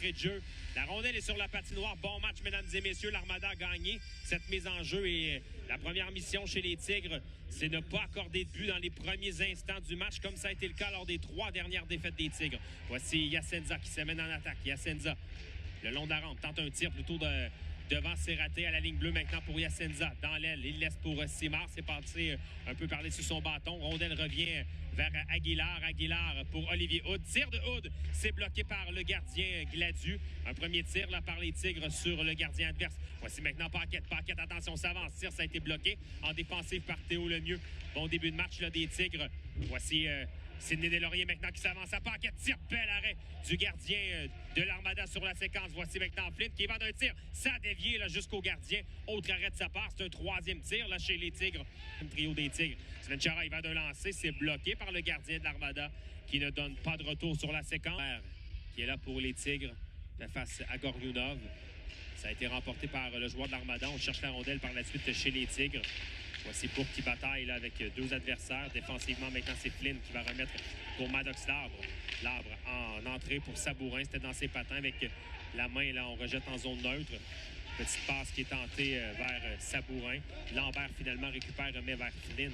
d'entrée de jeu. La rondelle est sur la patinoire. Bon match, mesdames et messieurs. L'Armada a gagné cette mise en jeu. Et la première mission chez les Tigres, c'est ne pas accorder de but dans les premiers instants du match, comme ça a été le cas lors des 3 dernières défaites des Tigres. Voici Yacenza qui s'amène en attaque. Yacenza, le long de la rampe, tente un tir plutôt devant, c'est raté à la ligne bleue maintenant pour Yacenza. Dans l'aile, il laisse pour Simard. C'est passé un peu par-dessus son bâton. Rondelle revient vers Aguilar. Aguilar pour Olivier Hood. Tir de Hood, c'est bloqué par le gardien Gladu. Un premier tir là par les Tigres sur le gardien adverse. Voici maintenant Paquette. Paquette, attention, s'avance. Tir, ça a été bloqué en défensive par Théo Lemieux. Bon début de match là, des Tigres. Voici Sidney Deslauriers maintenant qui s'avance à Paquette. Tir, bel arrêt du gardien de l'Armada sur la séquence. Voici maintenant Flynn qui va d'un tir. Ça a dévié jusqu'au gardien. Autre arrêt de sa part. C'est un 3e tir là, chez les Tigres. Le trio des Tigres. Sven Chara, il va d'un lancer. C'est bloqué par le gardien de l'Armada qui ne donne pas de retour sur la séquence. Qui est là pour les Tigres face à Goriounov. Ça a été remporté par le joueur de l'Armada. On cherche la rondelle par la suite chez les Tigres. Voici Bourque qui bataille là, avec 2 adversaires. Défensivement, maintenant, c'est Flynn qui va remettre pour Maddox Labre. Labre en entrée pour Sabourin. C'était dans ses patins avec la main. Là, on rejette en zone neutre. Petite passe qui est tentée vers Sabourin. Lambert, finalement, récupère, remet vers Flynn.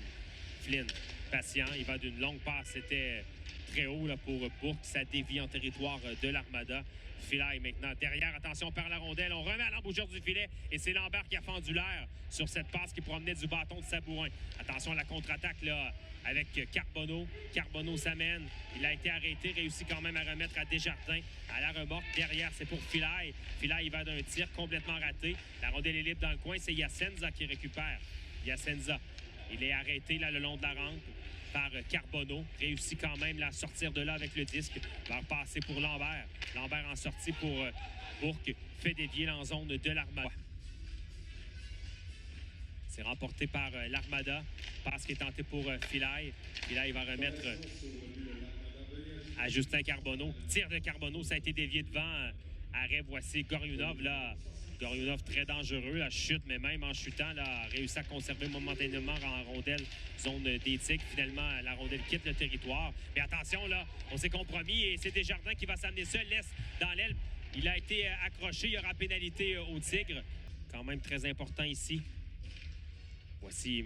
Flynn, patient. Il va d'une longue passe. C'était très haut là, pour Bourque. Ça dévie en territoire de l'Armada. Filaille maintenant derrière. Attention, par la rondelle. On remet à l'embouchure du filet et c'est Lambert qui a fendu l'air sur cette passe qui promenait du bâton de Sabourin. Attention à la contre-attaque là avec Carbonneau. Carbonneau s'amène. Il a été arrêté. Réussit quand même à remettre à Desjardins à la remorque. Derrière, c'est pour Filaille. Filaille, il va d'un tir complètement raté. La rondelle est libre dans le coin. C'est Yacenza qui récupère. Yacenza. Il est arrêté là le long de la rampe par Carbonneau. Réussit quand même à sortir de là avec le disque. Va repasser pour Lambert. Lambert en sortie pour Bourque. Fait dévier en zone de l'Armada. C'est remporté par l'Armada. Passe qui est tenté pour Filaille. Filaille va remettre à Justin Carbonneau. Tir de Carbonneau, ça a été dévié devant. Arrêt, voici Goriounov là. Goriounov très dangereux, la chute, mais même en chutant, là, a réussi à conserver momentanément en rondelle, zone des Tigres. Finalement, la rondelle quitte le territoire. Mais attention, là, on s'est compromis et c'est Desjardins qui va s'amener seul, laisse dans l'aile. Il a été accroché, il y aura pénalité aux Tigres. Quand même très important ici. Voici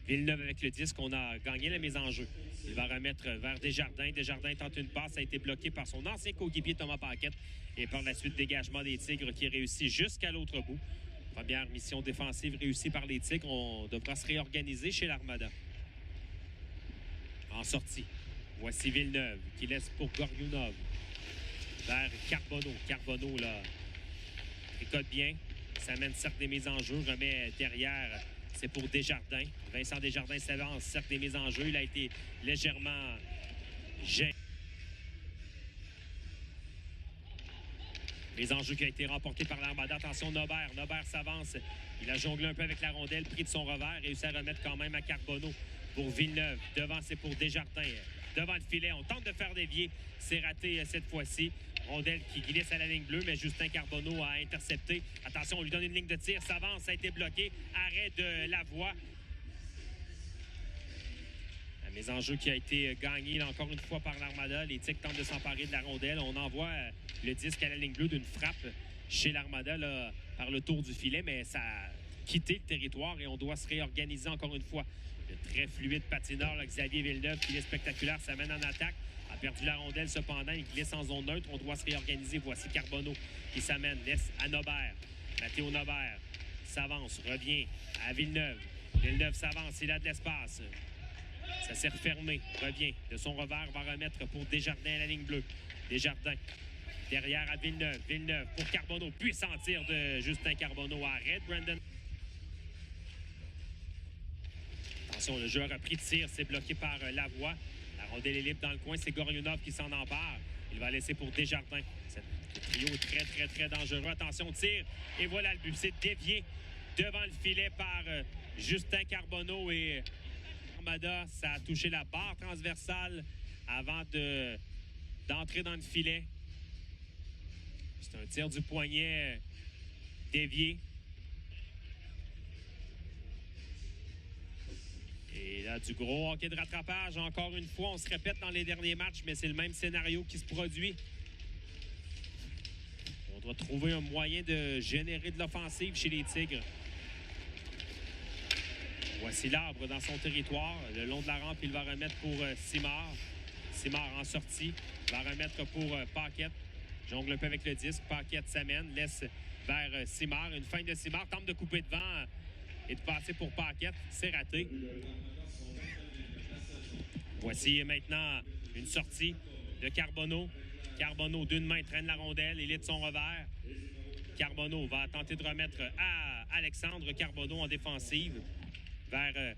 Villeneuve avec le disque. On a gagné la mise en jeu. Il va remettre vers Desjardins. Desjardins tente une passe. Ça a été bloqué par son ancien coéquipier Thomas Paquette. Et par la suite, dégagement des Tigres qui réussit jusqu'à l'autre bout. Première mission défensive réussie par les Tigres. On devra se réorganiser chez l'Armada. En sortie, voici Villeneuve qui laisse pour Goriounov. Vers Carbonneau. Carbonneau, là, tricote bien. Ça mène cercle des mises en jeu. Remet derrière. C'est pour Desjardins. Vincent Desjardins s'avance, cercle des mises en jeu. Il a été légèrement gêné. Les enjeux qui a été remportés par l'Armada. Attention, Nobert. Nobert s'avance. Il a jonglé un peu avec la rondelle, pris de son revers, réussi à remettre quand même à Carbonneau pour Villeneuve. Devant, c'est pour Desjardins. Devant le filet, on tente de faire dévier. C'est raté cette fois-ci. Rondelle qui glisse à la ligne bleue, mais Justin Carbonneau a intercepté. Attention, on lui donne une ligne de tir. S'avance, ça a été bloqué. Arrêt de Lavoie. La mise en jeu qui a été gagnée là, encore une fois par l'Armada. Les Tigres tentent de s'emparer de la rondelle. On envoie le disque à la ligne bleue d'une frappe chez l'Armada là, par le tour du filet, mais ça a quitté le territoire et on doit se réorganiser encore une fois. Le très fluide patineur, là, Xavier Villeneuve, qui est spectaculaire, s'amène en attaque. A perdu la rondelle cependant, il glisse en zone neutre. On doit se réorganiser. Voici Carbonneau qui s'amène, laisse à Nobert. Mathéo Nobert s'avance, revient à Villeneuve. Villeneuve s'avance, il a de l'espace. Ça s'est refermé, revient de son revers, va remettre pour Desjardins à la ligne bleue. Desjardins derrière à Villeneuve. Villeneuve pour Carbonneau, puissant tir de Justin Carbonneau. Arrête, Brandon. Attention, le joueur a pris de tir, c'est bloqué par Lavoie. La rondelle est libre dans le coin, c'est Goriounov qui s'en empare. Il va laisser pour Desjardins. Ce trio est très dangereux. Attention, tir. Et voilà le but. C'est dévié devant le filet par Justin Carbonneau et Armada. Ça a touché la barre transversale avant d'entrer dans le filet. C'est un tir du poignet dévié. Et là, du gros hockey de rattrapage. Encore une fois, on se répète dans les derniers matchs, mais c'est le même scénario qui se produit. va trouver un moyen de générer de l'offensive chez les Tigres. Voici l'arbre dans son territoire. Le long de la rampe, il va remettre pour Simard. Simard en sortie. Va remettre pour Paquette. Jongle un peu avec le disque. Paquette s'amène. Laisse vers Simard. Une feinte de Simard. Tente de couper devant et de passer pour Paquette. C'est raté. Voici maintenant une sortie de Carbonneau. Carbonneau d'une main traîne la rondelle. Il est de son revers. Carbonneau va tenter de remettre à Alexandre Carbonneau en défensive. Vers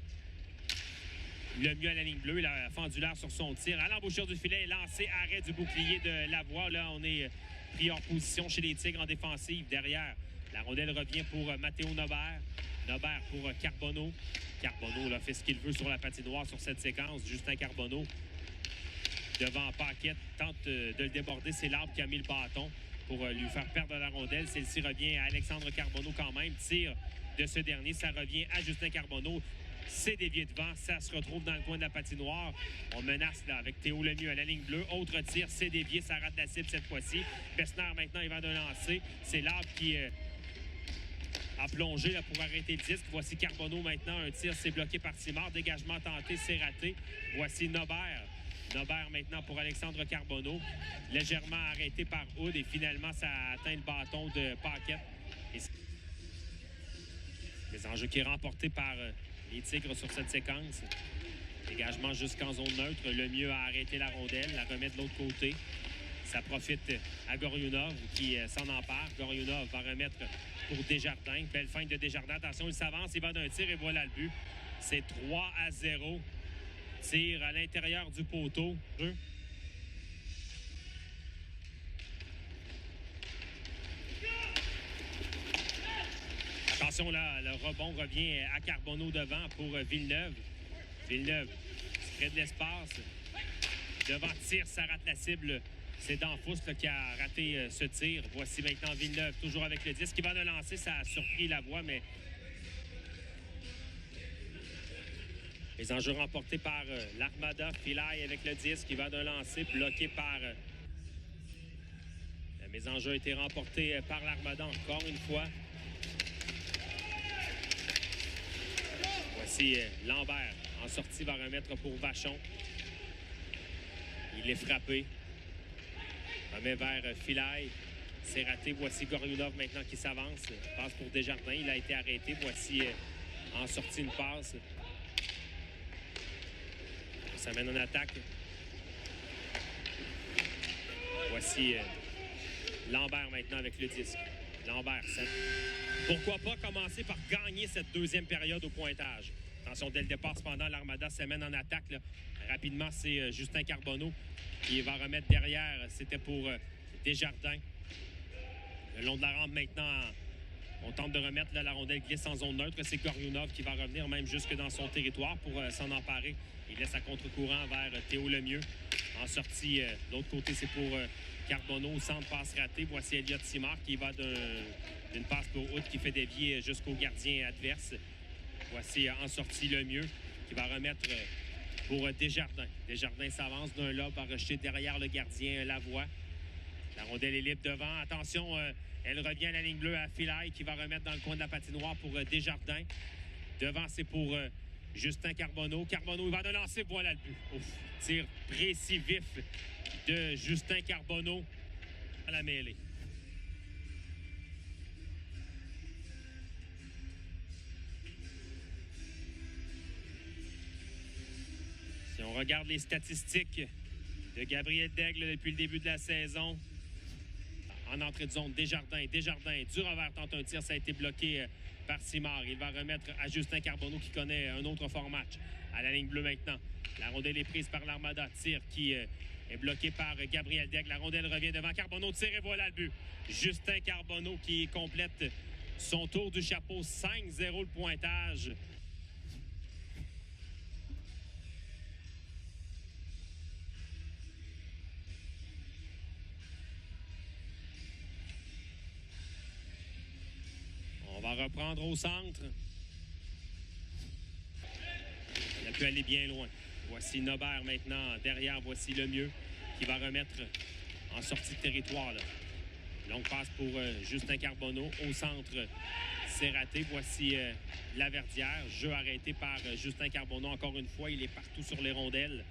le mieux à la ligne bleue. Il a fendu l'air sur son tir. À l'embouchure du filet, lancé, arrêt du bouclier de Lavoie. Là, on est pris hors position chez les Tigres en défensive. Derrière, la rondelle revient pour Mathéo Nobert. Nobert pour Carbonneau. Carbonneau là, fait ce qu'il veut sur la patinoire sur cette séquence. Justin Carbonneau devant Paquette. Tente de le déborder. C'est l'arbre qui a mis le bâton pour lui faire perdre la rondelle. Celle-ci revient à Alexandre Carbonneau quand même. Tire de ce dernier, ça revient à Justin Carbonneau. C'est dévié devant, ça se retrouve dans le coin de la patinoire. On menace là avec Théo Lemieux à la ligne bleue. Autre tir, c'est dévié, ça rate la cible cette fois-ci. Bessner maintenant, il va de lancer. C'est l'arbre qui a plongé là, pour arrêter le disque. Voici Carbonneau maintenant. Un tir, c'est bloqué par Simard. Dégagement tenté, c'est raté. Voici Nobert. Nobert maintenant pour Alexandre Carbonneau. Légèrement arrêté par Hood et finalement, ça a atteint le bâton de Paquette. Les enjeux qui est remporté par les Tigres sur cette séquence. Dégagement jusqu'en zone neutre. Le mieux a arrêté la rondelle, la remet de l'autre côté. Ça profite à Goriounov qui s'en empare. Goriounov va remettre pour Desjardins. Belle feinte de Desjardins. Attention, il s'avance, il va d'un tir et voilà le but. C'est 3-0. Tir à l'intérieur du poteau. Attention, là, le rebond revient à Carbonneau devant pour Villeneuve. Villeneuve se crée de l'espace. Devant tir, ça rate la cible. C'est Danfous qui a raté ce tir. Voici maintenant Villeneuve, toujours avec le disque. Qui va le lancer, ça a surpris Lavoie, mais les enjeux remportés par l'Armada. Filaille avec le disque, qui va d'un lancer, bloqué par... Les enjeux ont été remportés par l'Armada encore une fois. Voici Lambert en sortie, va remettre pour Vachon. Il est frappé. Remet vers Filaille. C'est raté. Voici Goriounov maintenant qui s'avance. Passe pour Desjardins. Il a été arrêté. Voici en sortie une passe. Ça mène en attaque. Voici Lambert maintenant avec le disque. Lambert, ça... Pourquoi pas commencer par gagner cette deuxième période au pointage? Attention, dès le départ, cependant, l'Armada se mène en attaque. Là. Rapidement, c'est Justin Carbonneau qui va remettre derrière. C'était pour Desjardins. Le long de la rampe maintenant, on tente de remettre là, la rondelle glisse en zone neutre. C'est Goriounov qui va revenir même jusque dans son territoire pour s'en emparer. Il laisse à contre-courant vers Théo Lemieux. En sortie, de l'autre côté, c'est pour Carbonneau. Centre passe raté. Voici Elliott Simard qui va d'une passe pour Hood qui fait dévier jusqu'au gardien adverse. Voici en sortie Lemieux qui va remettre pour Desjardins. Desjardins s'avance d'un lob, va rejeter derrière le gardien Lavoie. La rondelle est libre devant. Attention, elle revient à la ligne bleue à Filaille qui va remettre dans le coin de la patinoire pour Desjardins. Devant, c'est pour Justin Carbonneau. Carbonneau, il va de lancer. Voilà le but. Ouf. Tir précis vif de Justin Carbonneau à la mêlée. Si on regarde les statistiques de Gabriel Daigle depuis le début de la saison, en entrée de zone, Desjardins, du revers tente un tir, ça a été bloqué par Simard. Il va remettre à Justin Carbonneau qui connaît un autre fort match. À la ligne bleue maintenant. La rondelle est prise par l'Armada. Tir qui est bloqué par Gabriel Daigle. La rondelle revient devant Carbonneau. Tire et voilà le but. Justin Carbonneau qui complète son tour du chapeau. 5-0 le pointage. On va reprendre au centre. Il a pu aller bien loin. Voici Nobert maintenant derrière. Voici Lemieux qui va remettre en sortie de territoire. Là. Longue passe pour Justin Carbonneau. Au centre, c'est raté. Voici Laverdière. Jeu arrêté par Justin Carbonneau. Encore une fois, il est partout sur les rondelles.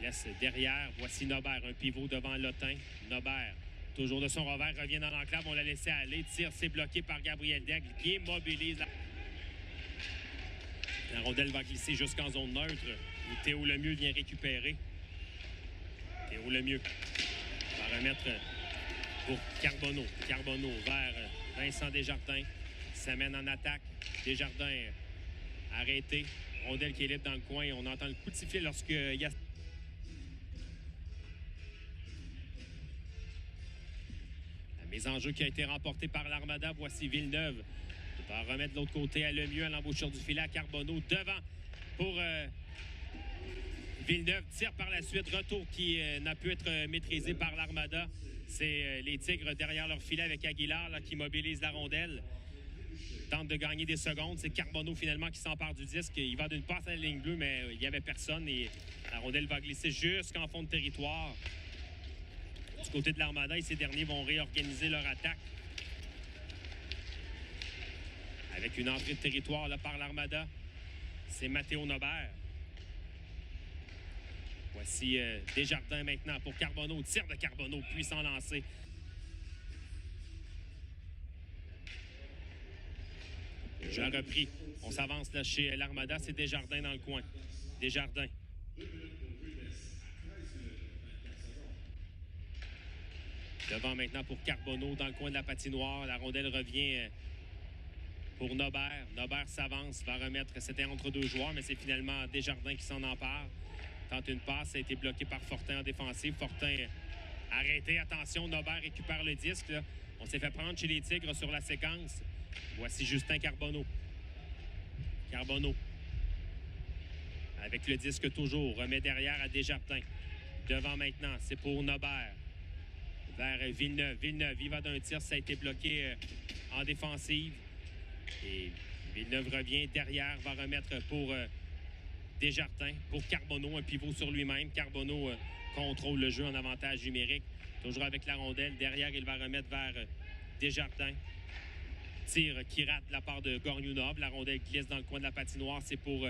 Laisse derrière. Voici Nobert. Un pivot devant Lotin. Nobert, toujours de son revers, revient dans l'enclave. On l'a laissé aller. Tire, c'est bloqué par Gabriel Daigle qui immobilise. La rondelle va glisser jusqu'en zone neutre où Théo Lemieux vient récupérer. Théo Lemieux va remettre pour Carbonneau. Carbonneau vers Vincent Desjardins. S'amène en attaque. Desjardins arrêté. Rondelle qui est libre dans le coin. On entend le coup de sifflet lorsque il y a... La mise en jeu qui a été remportée par l'Armada. Voici Villeneuve. Il va remettre de l'autre côté à Lemieux, à l'embouchure du filet, à Carbonneau. Devant pour Villeneuve. Tire par la suite. Retour qui n'a pu être maîtrisé par l'Armada. C'est les Tigres derrière leur filet avec Aguilar là, qui mobilise la rondelle. Tente de gagner des secondes. C'est Carbonneau finalement qui s'empare du disque. Il va d'une passe à la ligne bleue, mais il n'y avait personne. Et la rondelle va glisser jusqu'en fond de territoire. Du côté de l'Armada, et ces derniers vont réorganiser leur attaque. Avec une entrée de territoire là, par l'Armada. C'est Mathéo Nobert. Voici Desjardins maintenant pour Carbonneau. Tir de Carbonneau, puissant lancé. Jeu repris. On s'avance là chez l'Armada. C'est Desjardins dans le coin. Desjardins. Devant maintenant pour Carbonneau dans le coin de la patinoire. La rondelle revient pour Nobert. Nobert s'avance, va remettre. C'était entre deux joueurs, mais c'est finalement Desjardins qui s'en empare. Tente une passe, ça a été bloqué par Fortin en défensive. Fortin arrêté. Attention, Nobert récupère le disque. Là. On s'est fait prendre chez les Tigres sur la séquence. Voici Justin Carbonneau. Carbonneau. Avec le disque toujours. Remet derrière à Desjardins. Devant maintenant, c'est pour Nobert. Vers Villeneuve. Villeneuve, il va d'un tir. Ça a été bloqué en défensive. Et Villeneuve revient derrière. Va remettre pour Desjardins. Pour Carbonneau, un pivot sur lui-même. Carbonneau contrôle le jeu en avantage numérique. Toujours avec la rondelle. Derrière, il va remettre vers Desjardins. Tir qui rate la part de Gorniounov. La rondelle glisse dans le coin de la patinoire. C'est pour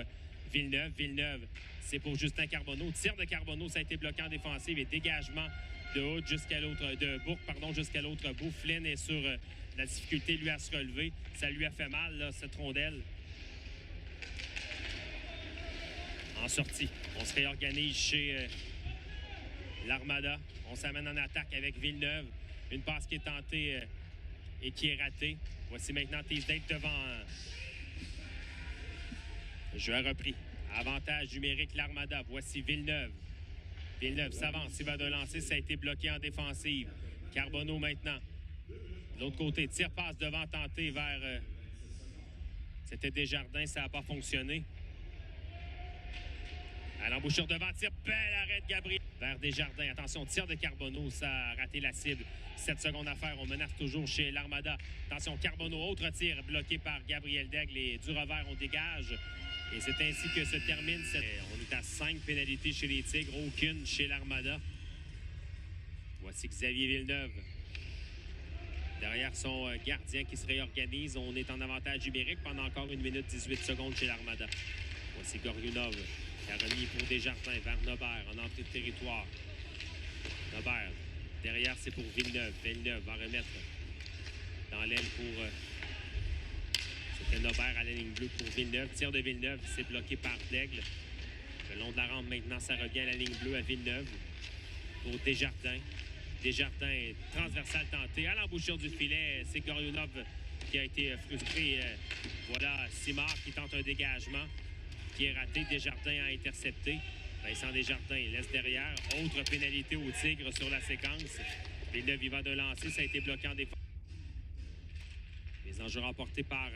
Villeneuve. Villeneuve, c'est pour Justin Carbonneau. Tir de Carbonneau, ça a été bloqué en défensive. Et dégagement de Hood jusqu'à l'autre... de Bourque, pardon, jusqu'à l'autre bout. Flynn est sur la difficulté, lui, à se relever. Ça lui a fait mal, là, cette rondelle. En sortie, on se réorganise chez l'Armada. On s'amène en attaque avec Villeneuve. Une passe qui est tentée et qui est ratée. Voici maintenant Teasdale devant. Jeu a repris. Avantage numérique, l'Armada. Voici Villeneuve. Villeneuve s'avance. Il va de lancer. Ça a été bloqué en défensive. Carbonneau maintenant. De l'autre côté, tire passe devant tenté vers... C'était Desjardins. Ça n'a pas fonctionné. À l'embouchure devant, tir, bel arrêt de Gabriel. Vers Desjardins, attention, tir de Carbonneau, ça a raté la cible. 7 secondes à faire, on menace toujours chez l'Armada. Attention, Carbonneau, autre tir, bloqué par Gabriel Daigle et du revers, on dégage. Et c'est ainsi que se termine. On est à 5 pénalités chez les Tigres, aucune chez l'Armada. Voici Xavier Villeneuve. Derrière son gardien qui se réorganise, on est en avantage numérique pendant encore 1 minute 18 secondes chez l'Armada. Voici Goriounov. Qui a remis pour Desjardins vers Nobert en entrée de territoire. Nobert. Derrière, c'est pour Villeneuve. Villeneuve va remettre dans l'aile pour... C'était Nobert à la ligne bleue pour Villeneuve. Tir de Villeneuve, c'est bloqué par Daigle. Le long de la rampe, maintenant, ça revient à la ligne bleue à Villeneuve. Pour Desjardins. Desjardins, transversal tenté. À l'embouchure du filet, c'est Goriounov qui a été frustré. Voilà, Simard qui tente un dégagement. Qui est raté. Desjardins a intercepté. Vincent Desjardins laisse derrière. Autre pénalité au Tigre sur la séquence. Villeneuve, il va de lancer. Ça a été bloqué en défense. Les enjeux remportés par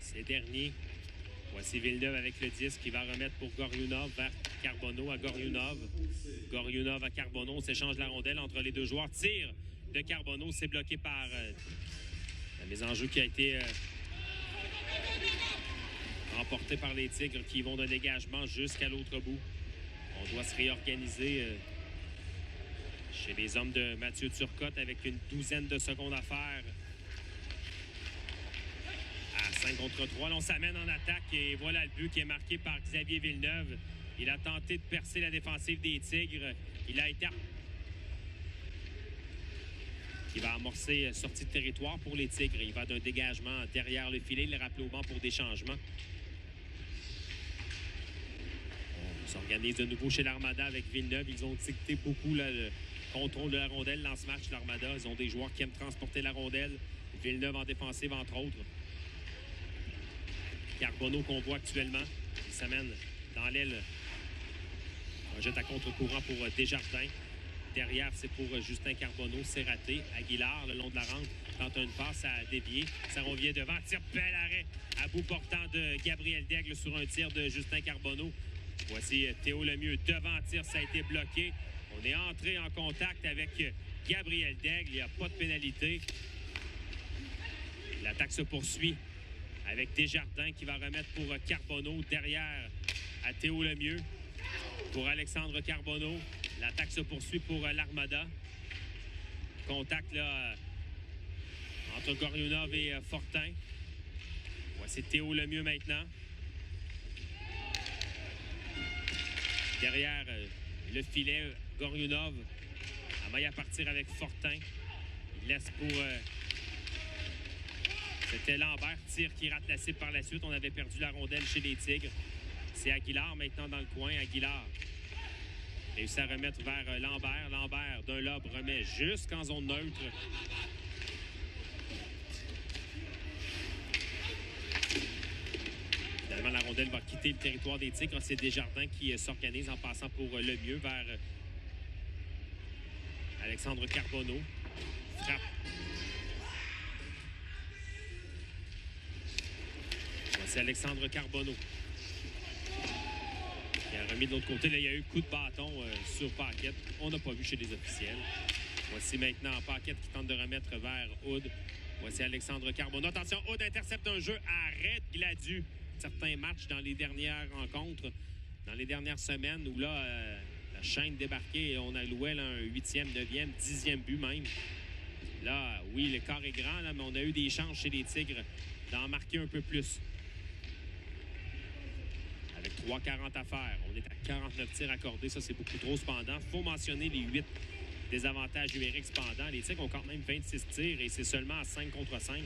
ces derniers. Voici Villeneuve avec le disque qui va remettre pour Goriounov vers Carbonneau à Goriounov. Goriounov à Carbonneau. On s'échange la rondelle entre les deux joueurs. Tir de Carbonneau. C'est bloqué par la mise en jeu qui a été... remporté par les Tigres qui vont d'un dégagement jusqu'à l'autre bout. On doit se réorganiser Chez les hommes de Mathieu Turcotte, avec une douzaine de secondes à faire. À 5 contre 3, là, on s'amène en attaque et voilà le but qui est marqué par Xavier Villeneuve. Il a tenté de percer la défensive des Tigres. Il a été... qui va amorcer sortie de territoire pour les Tigres. Il va d'un dégagement derrière le filet, le rappeler au banc pour des changements. On s'organise de nouveau chez l'Armada avec Villeneuve. Ils ont dicté beaucoup là, le contrôle de la rondelle dans ce match, l'Armada. Ils ont des joueurs qui aiment transporter la rondelle. Villeneuve en défensive, entre autres. Carbonneau qu'on voit actuellement. Il s'amène dans l'aile. Un jet à contre-courant pour Desjardins. Derrière, c'est pour Justin Carbonneau. C'est raté. Aguilar, le long de la rampe, tente une passe à dévier. Ça revient devant. Tire, bel arrêt à bout portant de Gabriel Daigle sur un tir de Justin Carbonneau. Voici Théo Lemieux devant tir. Ça a été bloqué. On est entré en contact avec Gabriel Daigle. Il n'y a pas de pénalité. L'attaque se poursuit avec Desjardins qui va remettre pour Carbonneau. Derrière à Théo Lemieux. Pour Alexandre Carbonneau. L'attaque se poursuit pour l'Armada. Contact là, entre Gorionov et Fortin. Voici Théo Lemieux maintenant. Derrière le filet, Gorionov. Amaille à partir avec Fortin. Il laisse pour... C'était Lambert. Tir qui rate la cible par la suite. On avait perdu la rondelle chez les Tigres. C'est Aguilar maintenant dans le coin. Aguilar réussit à remettre vers Lambert. Lambert d'un lob remet jusqu'en zone neutre. Finalement, la rondelle va quitter le territoire des Tigres. C'est Desjardins qui s'organise en passant pour Lemieux vers Alexandre Carbonneau. Frappe. Voici Alexandre Carbonneau. Il a remis de l'autre côté. Là, il y a eu coup de bâton sur Paquette. On n'a pas vu chez les officiels. Voici maintenant Paquette qui tente de remettre vers Hood. Voici Alexandre Carbonneau. Attention, Hood intercepte un jeu. Arrête Gladu. Certains matchs dans les dernières rencontres, dans les dernières semaines où là, la chaîne débarquait et on allouait là, un 8e, 9e, 10e but même. Là, oui, l'écart est grand, là, mais on a eu des chances chez les Tigres d'en marquer un peu plus. Avec 3,40 à faire. On est à 49 tirs accordés. Ça, c'est beaucoup trop cependant. Il faut mentionner les 8 désavantages numériques cependant. Les Tigres ont quand même 26 tirs et c'est seulement à 5 contre 5.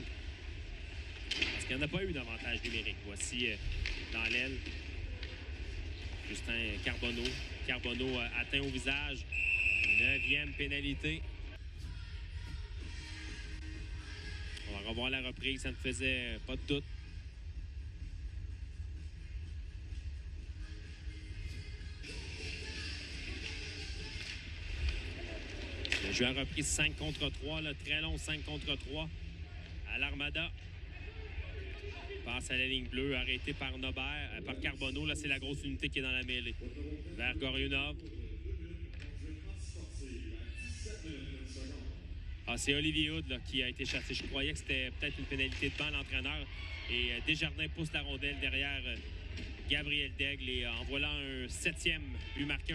Parce qu'il n'y en a pas eu d'avantage numérique. Voici dans l'aile Justin Carbonneau. Carbonneau atteint au visage. 9e pénalité. On va revoir la reprise. Ça ne faisait pas de doute. Le jeu a repris 5 contre 3, là, très long 5 contre 3 à l'Armada. Passe à la ligne bleue, arrêté par Nobert, par Carbonneau. Là, c'est la grosse unité qui est dans la mêlée. Vers Gorionov. Ah, c'est Olivier Hood là, qui a été chassé. Je croyais que c'était peut-être une pénalité de banc à l'entraîneur. Et Desjardins pousse la rondelle derrière Gabriel Daigle. Et en voilà un 7e but marqué.